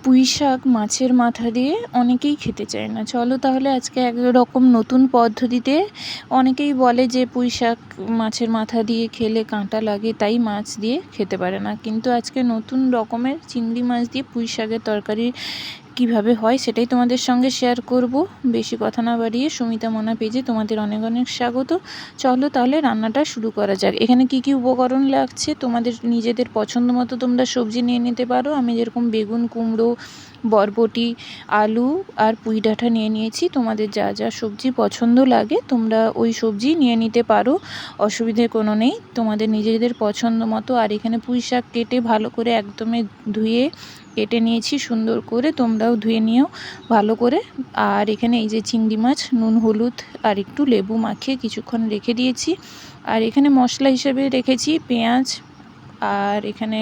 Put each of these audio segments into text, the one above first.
পুঁই শাক মাছের মাথা দিয়ে অনেকেই খেতে চায় না। চলো তাহলে আজকে একরকম নতুন পদ্ধতিতে, অনেকেই বলে যে পুঁই শাক মাছের মাথা দিয়ে খেলে কাঁটা লাগে, তাই মাছ দিয়ে খেতে পারে না। কিন্তু আজকে নতুন রকমের চিংড়ি মাছ দিয়ে পুঁই শাকের তরকারি কিভাবে হয় সেটাই তোমাদের সঙ্গে শেয়ার করব। বেশি কথা না বাড়িয়ে সুমিতা মনা পেজে তোমাদের অনেক অনেক স্বাগত। চলো তাহলে রান্নাটা শুরু করা যাক। এখানে কি কি উপকরণ লাগছে তোমাদের নিজেদের পছন্দ মতো তোমরা সবজি নিয়ে নিতে পারো। আমি যেরকম বেগুন, কুমড়ো, বরবটি, আলু আর পুঁই ডাঁটা নিয়ে নিয়েছি। তোমাদের যা যা সবজি পছন্দ লাগে তোমরা ওই সবজি নিয়ে নিতে পারো, অসুবিধে কোনো নেই, তোমাদের নিজেদের পছন্দ মতো। আর এখানে পুঁই শাক কেটে ভালো করে একদমই ধুয়ে কেটে নিয়েছি সুন্দর করে, তোমরাও ধুয়ে নিও ভালো করে। আর এখানে এই যে চিংড়ি মাছ নুন হলুদ আর একটু লেবু মাখিয়ে কিছুক্ষণ রেখে দিয়েছি। আর এখানে মশলা হিসেবে রেখেছি পেঁয়াজ, আর এখানে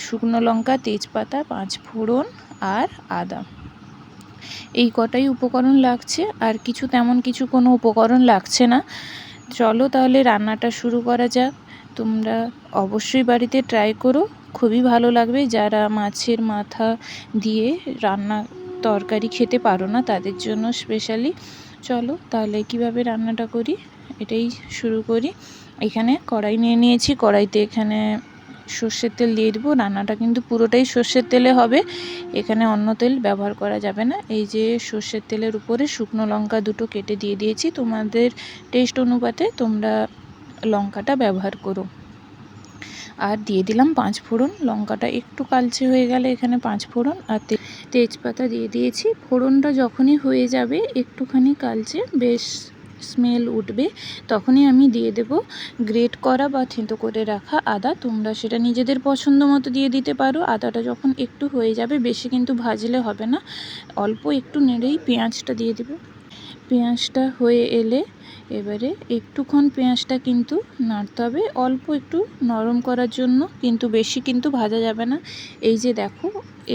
শুকনো লঙ্কা, তেজপাতা, 5 ফোড়ন আর আদা। এই কটাই উপকরণ লাগছে, আর কিছু তেমন কিছু কোনো উপকরণ লাগছে না। চলো তাহলে রান্নাটা শুরু করা যাক। তোমরা অবশ্যই বাড়িতে ট্রাই করো, খুবই ভালো লাগবে। যারা মাছের মাথা দিয়ে রান্না তরকারি খেতে পারো না তাদের জন্য স্পেশালি। চলো তাহলে কিভাবে রান্নাটা করি এটাই শুরু করি। এখানে কড়াই নিয়ে নিয়েছি, কড়াইতে এখানে সর্ষের তেল দিয়ে দেবো। রান্নাটা কিন্তু পুরোটাই সর্ষের তেলে হবে, এখানে অন্য তেল ব্যবহার করা যাবে না। এই যে সর্ষের তেলের উপরে শুকনো লঙ্কা দুটো কেটে দিয়ে দিয়েছি, তোমাদের টেস্ট অনুপাতে তোমরা লঙ্কাটা ব্যবহার করো। আর দিয়ে দিলাম 5 ফোড়ন। লঙ্কাটা একটু কালচে হয়ে গেলে এখানে 5 ফোড়ন আর তেজপাতা দিয়ে দিয়েছি। ফোড়নটা যখনই হয়ে যাবে একটুখানি কালচে, বেশ স্মেল উঠবে, তখনই আমি দিয়ে দেব গ্রেট করা বা থেঁতো করে রাখা আদা। তোমরা সেটা নিজেদের পছন্দ মতো দিয়ে দিতে পারো। আদাটা যখন একটু হয়ে যাবে, বেশি কিন্তু ভাজলে হবে না, অল্প একটু নেড়েই পেঁয়াজটা দিয়ে দেবে। পেঁয়াজটা হয়ে এলে এবারে একটুক্ষণ পেঁয়াজটা কিন্তু নাড়তে হবে, অল্প একটু নরম করার জন্য, কিন্তু বেশি কিন্তু ভাজা যাবে না। এই যে দেখো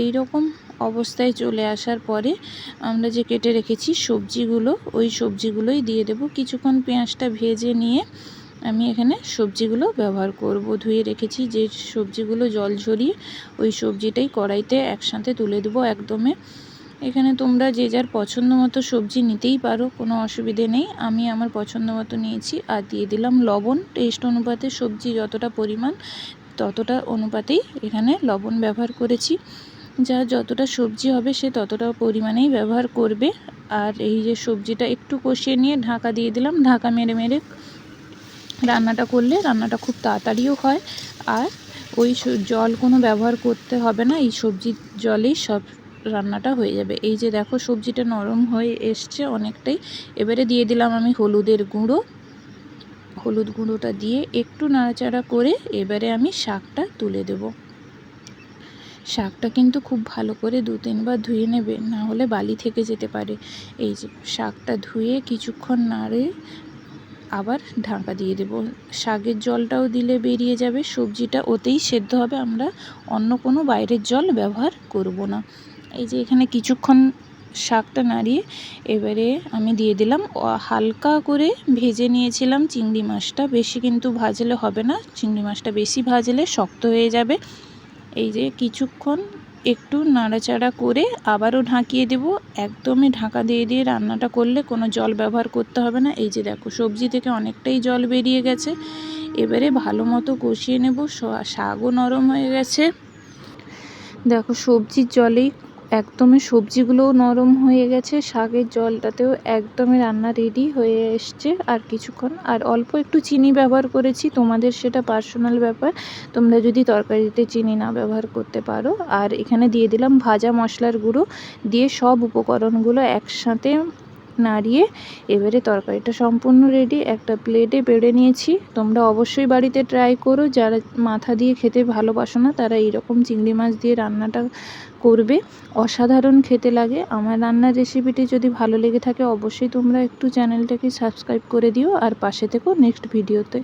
এই রকম অবস্থায় চলে আসার পরে আমরা যে কেটে রেখেছি সবজিগুলো, ওই সবজিগুলোই দিয়ে দেব। কিছুক্ষণ পেঁয়াজটা ভেজে নিয়ে আমি এখানে সবজিগুলো ব্যবহার করব। ধুয়ে রেখেছি যে সবজিগুলো জল ঝরিয়ে, ওই সবজিটাই কড়াইতে একসাথে তুলে দেবো একদমে। এখানে তোমরা যে যার পছন্দ মতো সবজি নিতেই পারো, কোনো অসুবিধে নেই। আমি আমার পছন্দ মতো নিয়েছি। আর দিয়ে দিলাম লবণ, টেস্ট অনুপাতে সবজি যতটা পরিমাণ ততটা অনুপাতেই এখানে লবণ ব্যবহার করেছি। যা যতটা সবজি হবে সে ততটা পরিমাণেই ব্যবহার করবে। আর এই যে সবজিটা একটু কষিয়ে নিয়ে ঢাকা দিয়ে দিলাম। ঢাকা মেরে মেরে রান্নাটা করলে রান্নাটা খুব তাড়াতাড়িও হয়, আর ওই জল কোনো ব্যবহার করতে হবে না, এই সবজির জলেই সব রান্নাটা হয়ে যাবে। এই যে দেখো সবজিটা নরম হয়ে এসছে অনেকটাই। এবারে দিয়ে দিলাম আমি হলুদের গুঁড়ো। হলুদ গুঁড়োটা দিয়ে একটু নাড়াচাড়া করে এবারে আমি শাকটা তুলে দেব। শাকটা কিন্তু খুব ভালো করে 2-3 বার ধুয়ে নেবে, না হলে বালি থেকে যেতে পারে। এই যে শাকটা ধুয়ে কিছুক্ষণ নাড়ে আবার ঢাকা দিয়ে দেব। শাকের জলটাও দিলে বেরিয়ে যাবে, সবজিটা ওতেই সেদ্ধ হবে, আমরা অন্য কোনো বাইরের জল ব্যবহার করব না। এই যে এখানে কিছুক্ষণ শাকটা নাড়িয়ে এবারে আমি দিয়ে দিলাম হালকা করে ভেজে নিয়েছিলাম চিংড়ি মাছটা। বেশি কিন্তু ভাজলে হবে না, চিংড়ি মাছটা বেশি ভাজলে শক্ত হয়ে যাবে। এই যে কিছুক্ষণ একটু নাড়াচাড়া করে আবারও ঢাকিয়ে দেব। একদমই ঢাকা দিয়ে দিয়ে রান্নাটা করলে কোনো জল ব্যবহার করতে হবে না। এই যে দেখো সবজি থেকে অনেকটাই জল বেরিয়ে গেছে। এবারে ভালো মতো কষিয়ে নেব। শাকও নরম হয়ে গেছে, দেখো সবজির জলেই একদমই সবজিগুলোও নরম হয়ে গেছে, শাকের জলটাতেও একদমই রান্না রেডি হয়ে এসছে। আর কিছুক্ষণ, আর অল্প একটু চিনি ব্যবহার করেছি, তোমাদের সেটা পার্সোনাল ব্যাপার, তোমরা যদি তরকারিতে চিনি না ব্যবহার করতে পারো। আর এখানে দিয়ে দিলাম ভাজা মশলার গুঁড়ো, দিয়ে সব উপকরণগুলো একসাথে নাড়িয়ে এবারে তরকারিটা সম্পূর্ণ রেডি। একটা প্লেটে বেড়ে নিয়েছি। তোমরা অবশ্যই বাড়িতে ট্রাই করো, যারা মাথা দিয়ে খেতে ভালোবাসো না তারা এইরকম চিংড়ি মাছ দিয়ে রান্নাটা করবে, অসাধারণ খেতে লাগে। আমার রান্নার রেসিপিটি যদি ভালো লেগে থাকে অবশ্যই তোমরা একটু চ্যানেলটাকে সাবস্ক্রাইব করে দিও, আর পাশে থেকো নেক্সট ভিডিওতে।